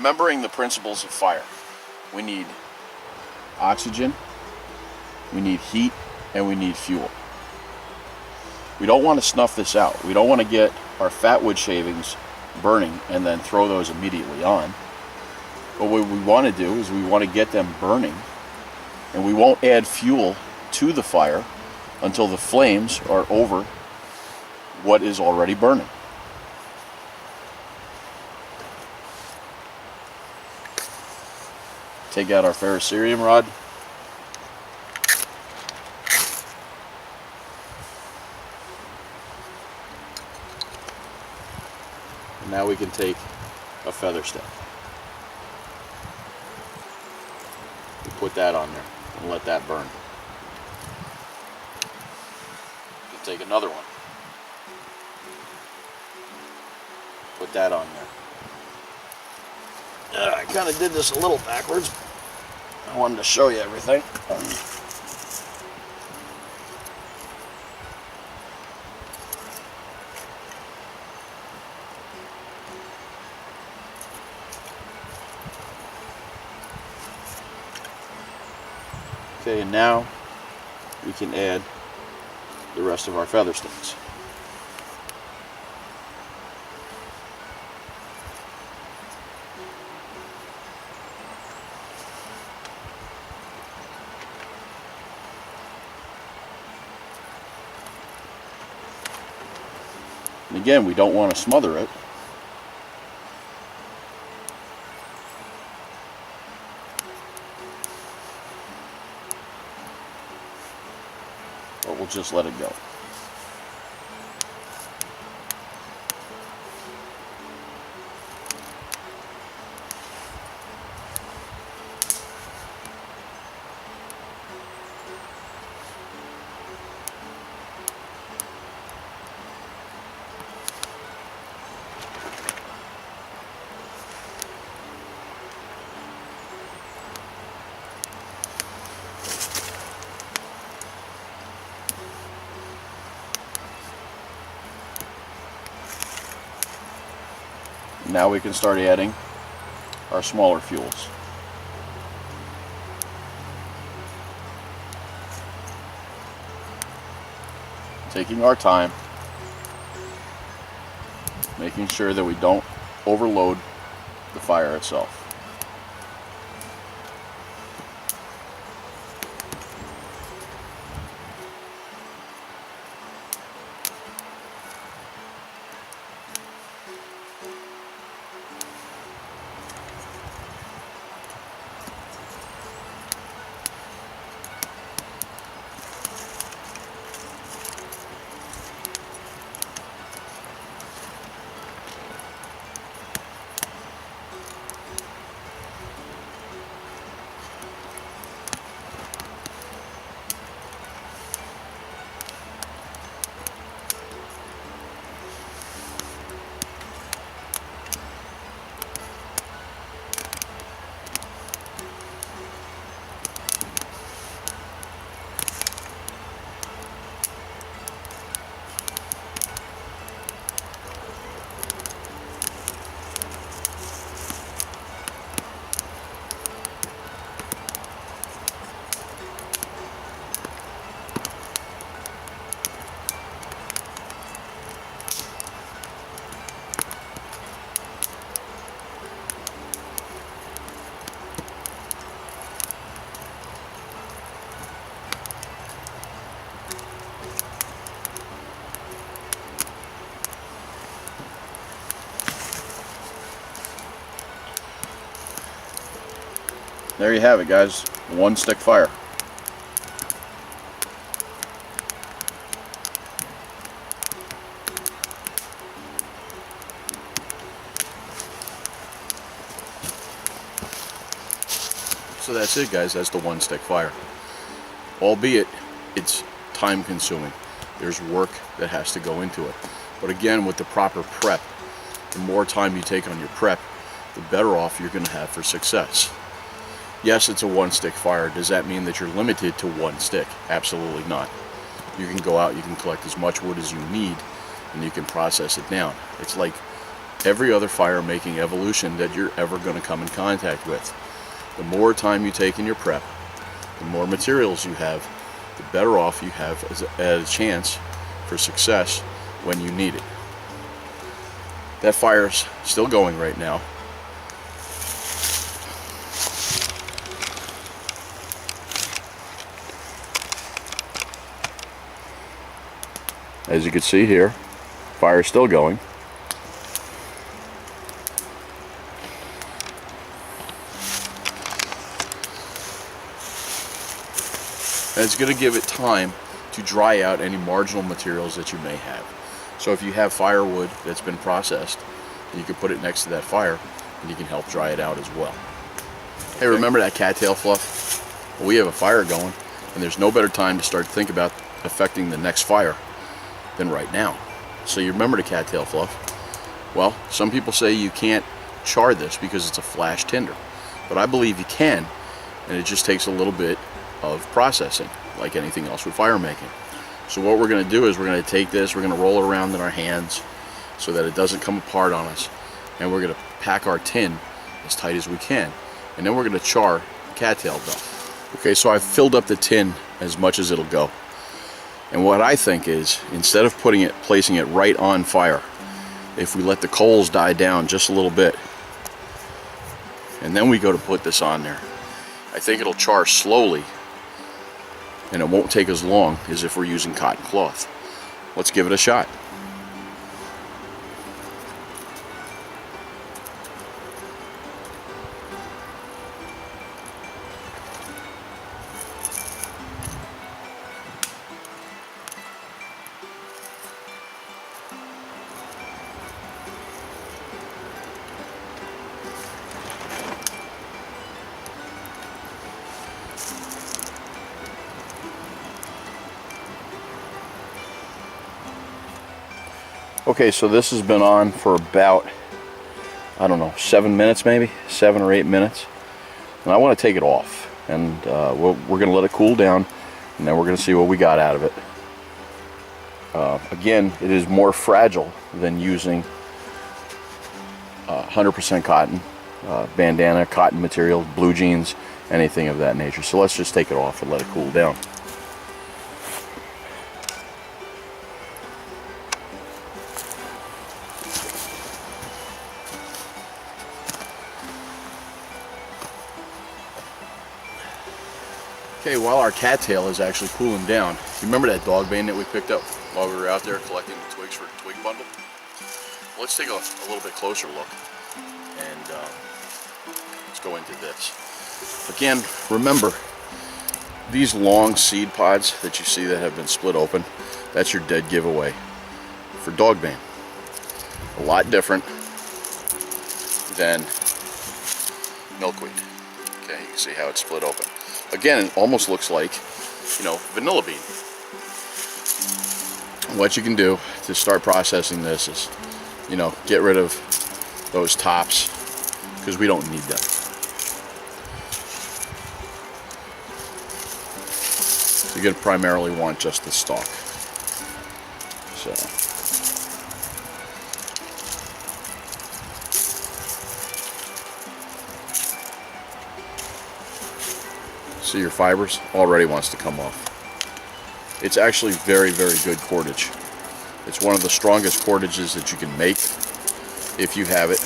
remembering the principles of fire. We need oxygen, we need heat, and we need fuel. We don't want to snuff this out. We don't want to get our fat wood shavings burning and then throw those immediately on. But what we want to do is we want to get them burning, and we won't add fuel to the fire until the flames are over what is already burning. Take out our ferrocerium rod. And now we can take a feather stick. We put that on there and let that burn. We can take another one. Put that on there. I kind of did this a little backwards. I wanted to show you everything. Okay, and now we can add the rest of our feather sticks. And again, we don't want to smother it. But we'll just let it go. Now we can start adding our smaller fuels. Taking our time, making sure that we don't overload the fire itself. There you have it, guys. One stick fire. So that's it, guys. That's the one stick fire. Albeit it's time consuming. There's work that has to go into it. But again, with the proper prep, the more time you take on your prep, the better off you're going to have for success. Yes, it's a one stick fire. Does that mean that you're limited to one stick? Absolutely not. You can go out, you can collect as much wood as you need, and you can process it down. It's like every other fire making evolution that you're ever going to come in contact with. The more time you take in your prep, the more materials you have, the better off you have as a chance for success when you need it. That fire's still going right now. As you can see here, fire is still going. And it's going to give it time to dry out any marginal materials that you may have. So if you have firewood that's been processed, you can put it next to that fire and you can help dry it out as well. Hey, remember that cattail fluff? Well, we have a fire going, and there's no better time to start to think about affecting the next fire than right now. So you remember the cattail fluff? Well, some people say you can't char this because it's a flash tinder, but I believe you can, and it just takes a little bit of processing, like anything else with fire making. So what we're going to do is we're going to take this, we're going to roll it around in our hands so that it doesn't come apart on us, and we're going to pack our tin as tight as we can, and then we're going to char the cattail duff. Okay, so I've filled up the tin as much as it'll go, and what I think is, instead of placing it right on fire, if we let the coals die down just a little bit and then we go to put this on there, I think it'll char slowly and it won't take as long as if we're using cotton cloth. Let's give it a shot. Okay, so this has been on for about, I don't know, 7 minutes maybe, 7 or 8 minutes. And I want to take it off, and we're going to let it cool down, and then we're going to see what we got out of it. Again, it is more fragile than using 100% cotton, bandana, cotton material, blue jeans, anything of that nature. So let's just take it off and let it cool down. Okay, while our cattail is actually cooling down, you remember that dog bane that we picked up while we were out there collecting the twigs for the twig bundle? Let's take a little bit closer look, and let's go into this. Again, remember, these long seed pods that you see that have been split open, that's your dead giveaway for dog bane. A lot different than milkweed. Okay, you can see how it's split open. Again, it almost looks like, you know, vanilla bean. What you can do to start processing this is, you know, get rid of those tops because we don't need them. You're going to primarily want just the stalk. So. See, your fibers already wants to come off. It's actually very, very good cordage. It's one of the strongest cordages that you can make if you have it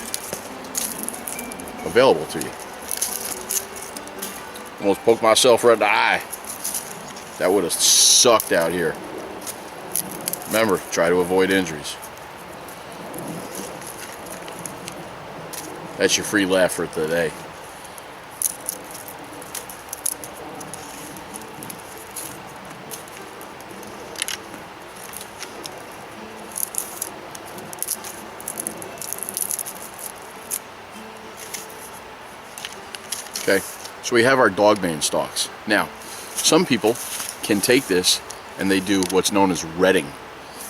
available to you. Almost poked myself right in the eye. That would have sucked out here. Remember, try to avoid injuries. That's your free laugh for today. Okay, so we have our dog bane stalks. Now, some people can take this and they do what's known as retting.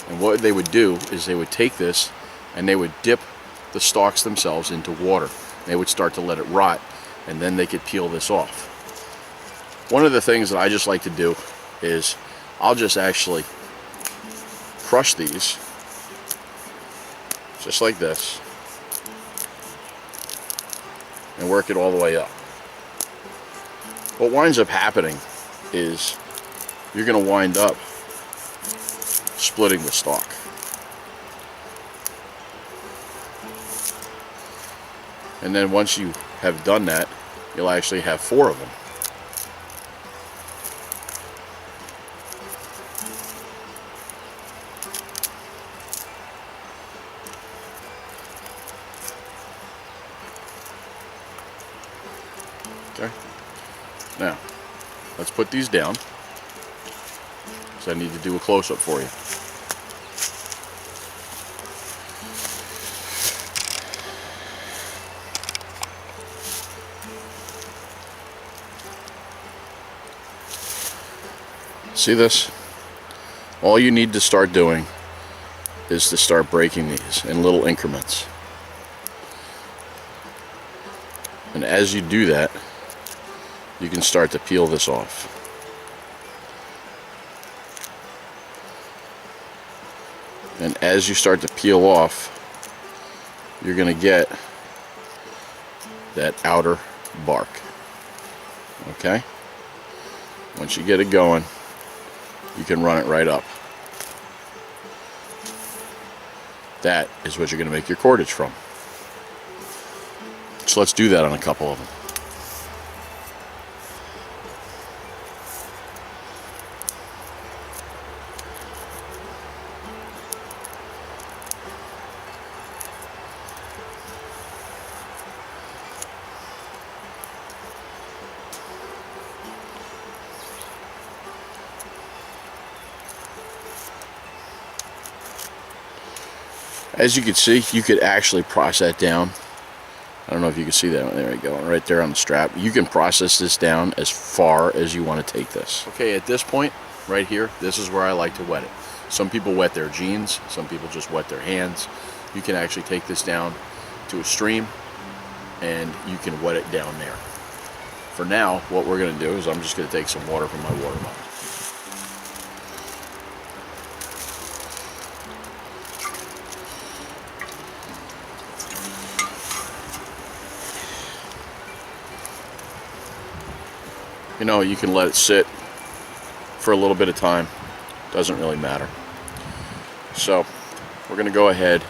And what they would do is they would take this and they would dip the stalks themselves into water. They would start to let it rot, and then they could peel this off. One of the things that I just like to do is I'll just actually crush these just like this. and work it all the way up. What winds up happening is you're going to wind up splitting the stalk. And then once you have done that, you'll actually have 4 of them. Okay. Now, let's put these down, because I need to do a close-up for you. See this? All you need to start doing is to start breaking these in little increments. And as you do that, you can start to peel this off. And as you start to peel off, you're going to get that outer bark. Okay? Once you get it going, you can run it right up. That is what you're going to make your cordage from. So let's do that on a couple of them. As you can see, you could actually process that down. I don't know if you can see that. There we go, right there on the strap. You can process this down as far as you want to take this. Okay, at this point, right here, this is where I like to wet it. Some people wet their jeans, some people just wet their hands. You can actually take this down to a stream and you can wet it down there. For now, what we're going to do is I'm just going to take some water from my water bottle. You know, you can let it sit for a little bit of time. Doesn't really matter. So we're going to go ahead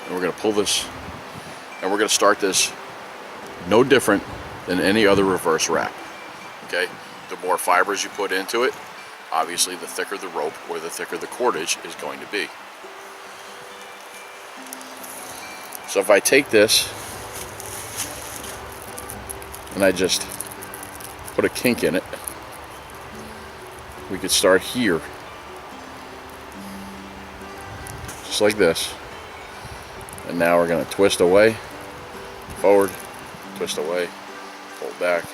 and we're going to pull this and we're going to start this no different than any other reverse wrap. Okay? The more fibers you put into it, obviously the thicker the rope or the thicker the cordage is going to be. So if I take this and I just put a kink in it, we could start here, just like this, and now we're going to twist away, forward, twist away, pull back.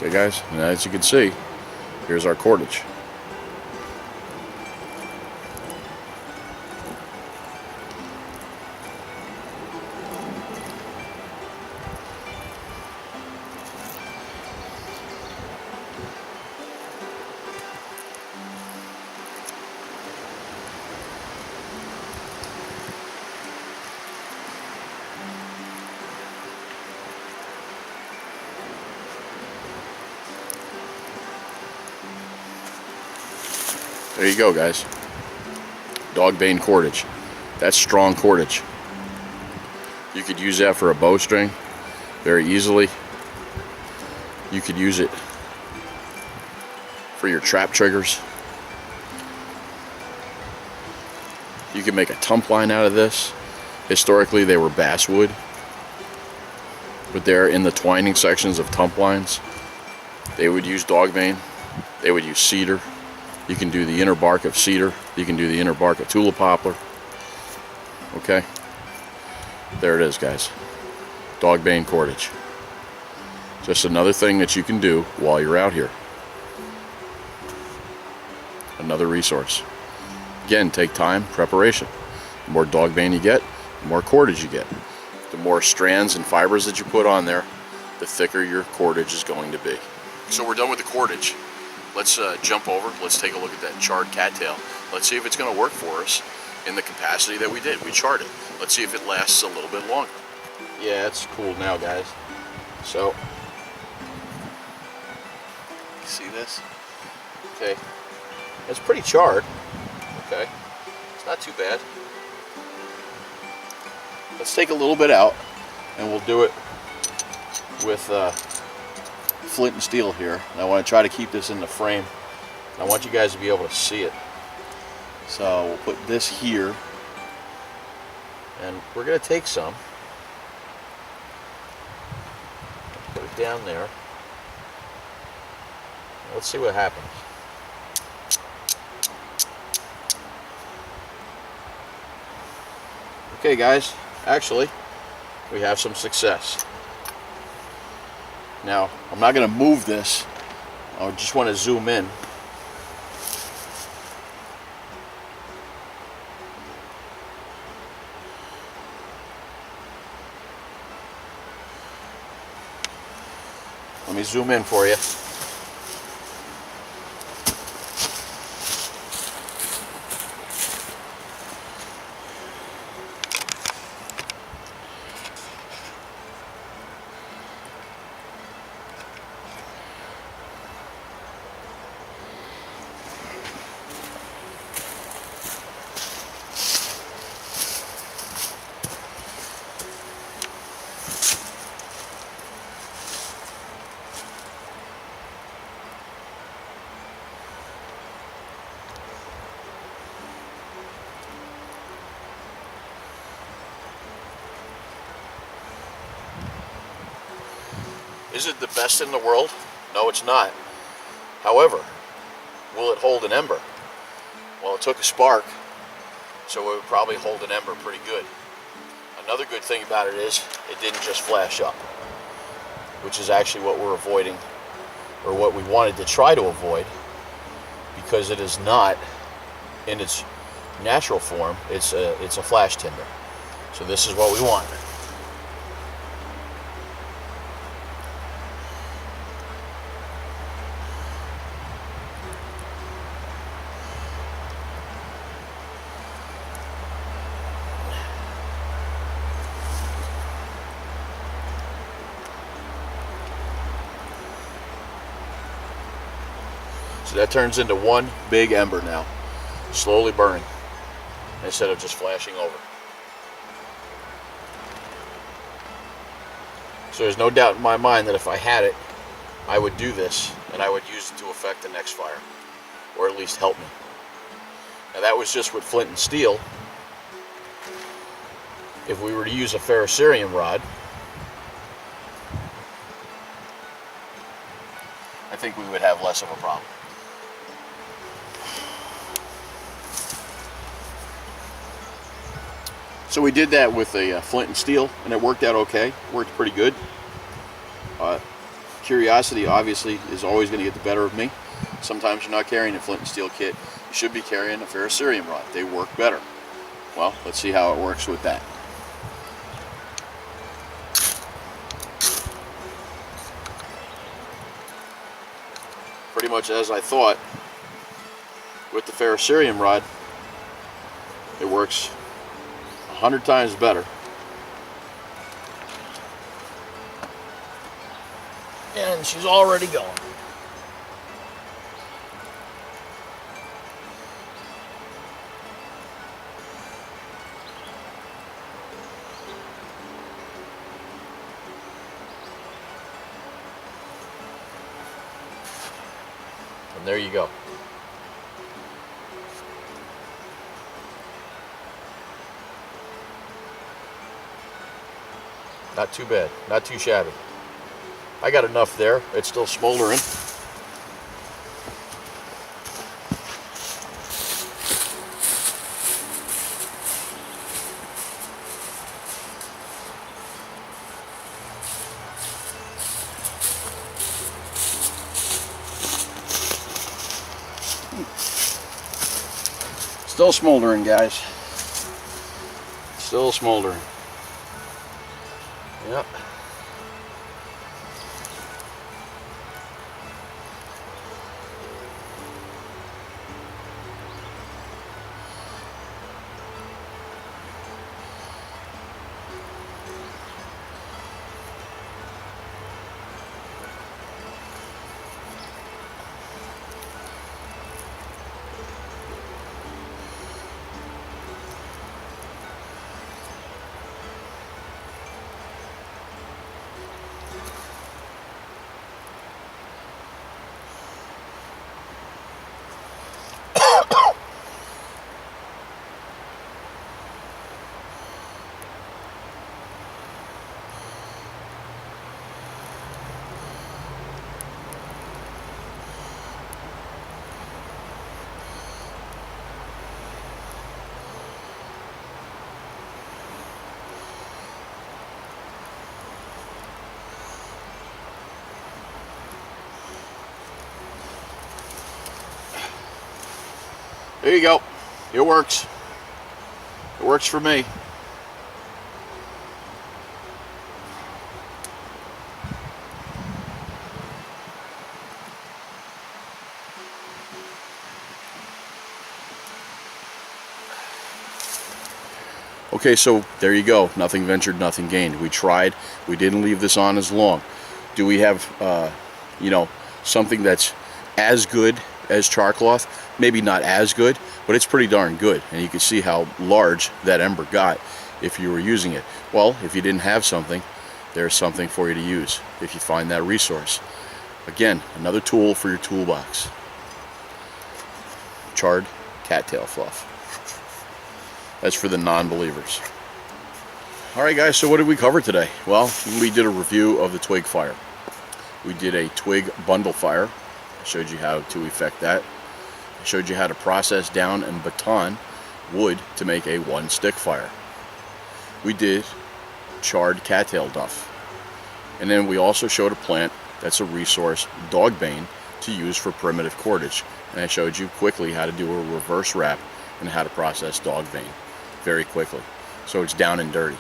Okay guys, and as you can see, here's our cordage. There you go, guys. Dog bane cordage. That's strong cordage. You could use that for a bowstring very easily. You could use it for your trap triggers. You can make a tump line out of this. Historically, they were basswood, but they're in the twining sections of tump lines. They would use dog bane. They would use cedar. You can do the inner bark of cedar. You can do the inner bark of tulip poplar. Okay? There it is, guys. Dog bane cordage. Just another thing that you can do while you're out here. Another resource. Again, take time, preparation. The more dog bane you get, the more cordage you get. The more strands and fibers that you put on there, the thicker your cordage is going to be. So we're done with the cordage. Let's jump over. Let's take a look at that charred cattail. Let's see if it's going to work for us in the capacity that we did. We charred it. Let's see if it lasts a little bit longer. Yeah, it's cool now, guys. So, see this? Okay, it's pretty charred. Okay, it's not too bad. Let's take a little bit out, and we'll do it with flint and steel here. And I want to try to keep this in the frame. I want you guys to be able to see it. So we'll put this here, and we're going to take some. Put it down there. Let's see what happens. Okay, guys, actually, we have some success. Now, I'm not going to move this. I just want to zoom in. Let me zoom in for you. Is it the best in the world? No, it's not. However, will it hold an ember? Well, it took a spark, so it would probably hold an ember pretty good. Another good thing about it is it didn't just flash up, which is actually what we're avoiding, or what we wanted to try to avoid, because it is not in its natural form. It's a flash tinder. So this is what we want. So that turns into one big ember now, slowly burning, instead of just flashing over. So there's no doubt in my mind that if I had it, I would do this, and I would use it to affect the next fire, or at least help me. Now that was just with flint and steel. If we were to use a ferrocerium rod, I think we would have less of a problem. So we did that with a flint and steel, and it worked out okay. It worked pretty good. Curiosity, obviously, is always going to get the better of me. Sometimes you're not carrying a flint and steel kit. You should be carrying a ferrocerium rod. They work better. Well, let's see how it works with that. Pretty much as I thought, with the ferrocerium rod, it works 100 times better. And she's already going. And there you go. Not too bad, not too shabby. I got enough there. It's still smoldering. Still smoldering, guys. Still smoldering. Yep. There you go. It works. It works for me. Okay, so there you go. Nothing ventured, nothing gained. We tried. We didn't leave this on as long. Do we have, you know, something that's as good as char cloth? Maybe not as good, but it's pretty darn good. And you can see how large that ember got if you were using it. Well, if you didn't have something, there's something for you to use if you find that resource. Again, another tool for your toolbox. Charred cattail fluff. That's for the non-believers. Alright guys, so what did we cover today? Well, we did a review of the Twig fire. We did a Twig bundle fire. I showed you how to effect that. I showed you how to process down and baton wood to make a one-stick fire. We did charred cattail duff. And then we also showed a plant that's a resource, dog bane, to use for primitive cordage. And I showed you quickly how to do a reverse wrap and how to process dog bane very quickly. So it's down and dirty.